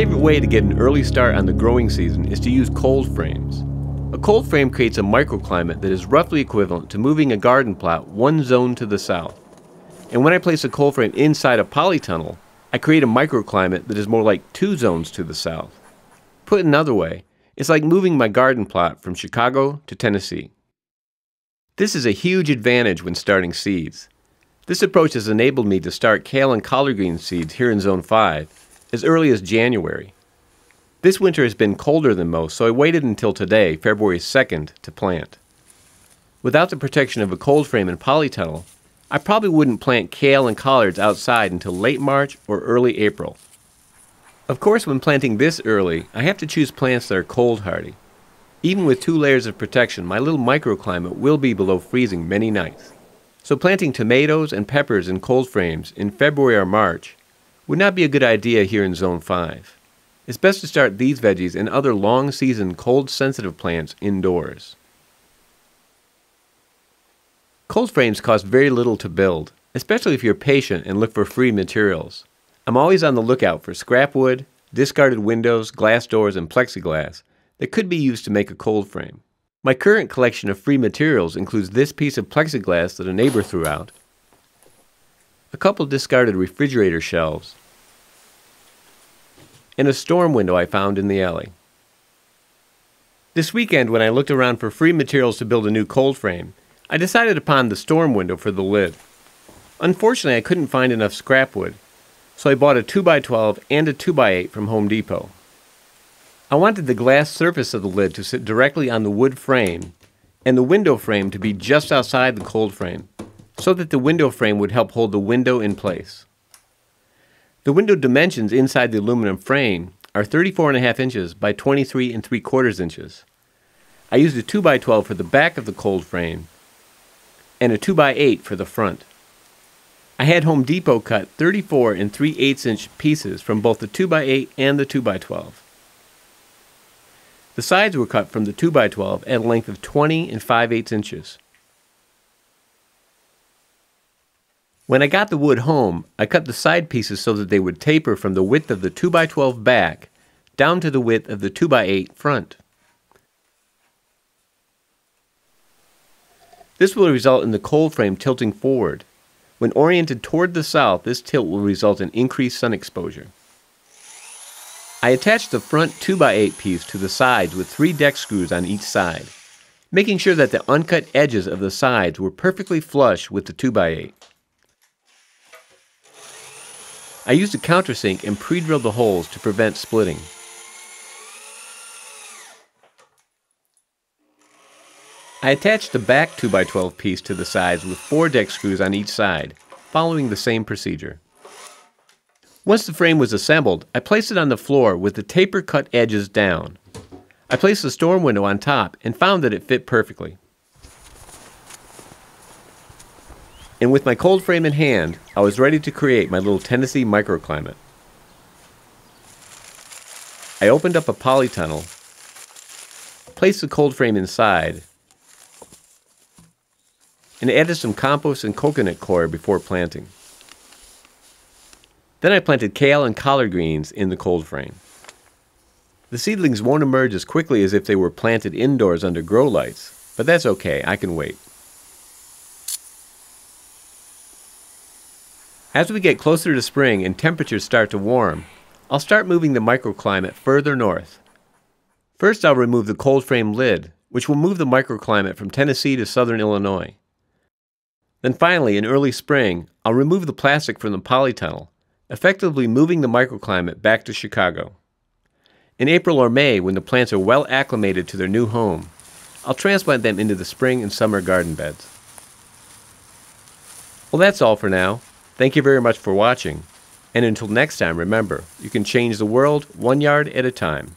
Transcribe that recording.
favorite way to get an early start on the growing season is to use cold frames. A cold frame creates a microclimate that is roughly equivalent to moving a garden plot one zone to the south. And when I place a cold frame inside a polytunnel, I create a microclimate that is more like 2 zones to the south. Put another way, it's like moving my garden plot from Chicago to Tennessee. This is a huge advantage when starting seeds. This approach has enabled me to start kale and collard green seeds here in Zone 5 as early as January. This winter has been colder than most, so I waited until today, February 2nd, to plant. Without the protection of a cold frame and polytunnel, I probably wouldn't plant kale and collards outside until late March or early April. Of course, when planting this early, I have to choose plants that are cold hardy. Even with 2 layers of protection, my little microclimate will be below freezing many nights. So planting tomatoes and peppers in cold frames in February or March would not be a good idea here in Zone 5. It's best to start these veggies and other long-season cold-sensitive plants indoors. Cold frames cost very little to build, especially if you're patient and look for free materials. I'm always on the lookout for scrap wood, discarded windows, glass doors, and plexiglass that could be used to make a cold frame. My current collection of free materials includes this piece of plexiglass that a neighbor threw out, a couple discarded refrigerator shelves, and a storm window I found in the alley. This weekend, when I looked around for free materials to build a new cold frame, I decided upon the storm window for the lid. Unfortunately, I couldn't find enough scrap wood, so I bought a 2x12 and a 2x8 from Home Depot. I wanted the glass surface of the lid to sit directly on the wood frame and the window frame to be just outside the cold frame, so that the window frame would help hold the window in place. The window dimensions inside the aluminum frame are 34.5 inches by 23 3/4 inches. I used a 2x12 for the back of the cold frame and a 2x8 for the front. I had Home Depot cut 34 3/8 inch pieces from both the 2x8 and the 2x12. The sides were cut from the 2x12 at a length of 20 5/8 inches. When I got the wood home, I cut the side pieces so that they would taper from the width of the 2x12 back down to the width of the 2x8 front. This will result in the cold frame tilting forward. When oriented toward the south, this tilt will result in increased sun exposure. I attached the front 2x8 piece to the sides with 3 deck screws on each side, making sure that the uncut edges of the sides were perfectly flush with the 2x8. I used a countersink and pre-drilled the holes to prevent splitting. I attached the back 2x12 piece to the sides with 4 deck screws on each side, following the same procedure. Once the frame was assembled, I placed it on the floor with the taper cut edges down. I placed the storm window on top and found that it fit perfectly. And with my cold frame in hand, I was ready to create my little Tennessee microclimate. I opened up a polytunnel, placed the cold frame inside, and added some compost and coconut coir before planting. Then I planted kale and collard greens in the cold frame. The seedlings won't emerge as quickly as if they were planted indoors under grow lights, but that's okay, I can wait. As we get closer to spring and temperatures start to warm, I'll start moving the microclimate further north. First, I'll remove the cold frame lid, which will move the microclimate from Tennessee to southern Illinois. Then finally, in early spring, I'll remove the plastic from the polytunnel, effectively moving the microclimate back to Chicago. In April or May, when the plants are well acclimated to their new home, I'll transplant them into the spring and summer garden beds. Well, that's all for now. Thank you very much for watching, and until next time, remember, you can change the world 1 yard at a time.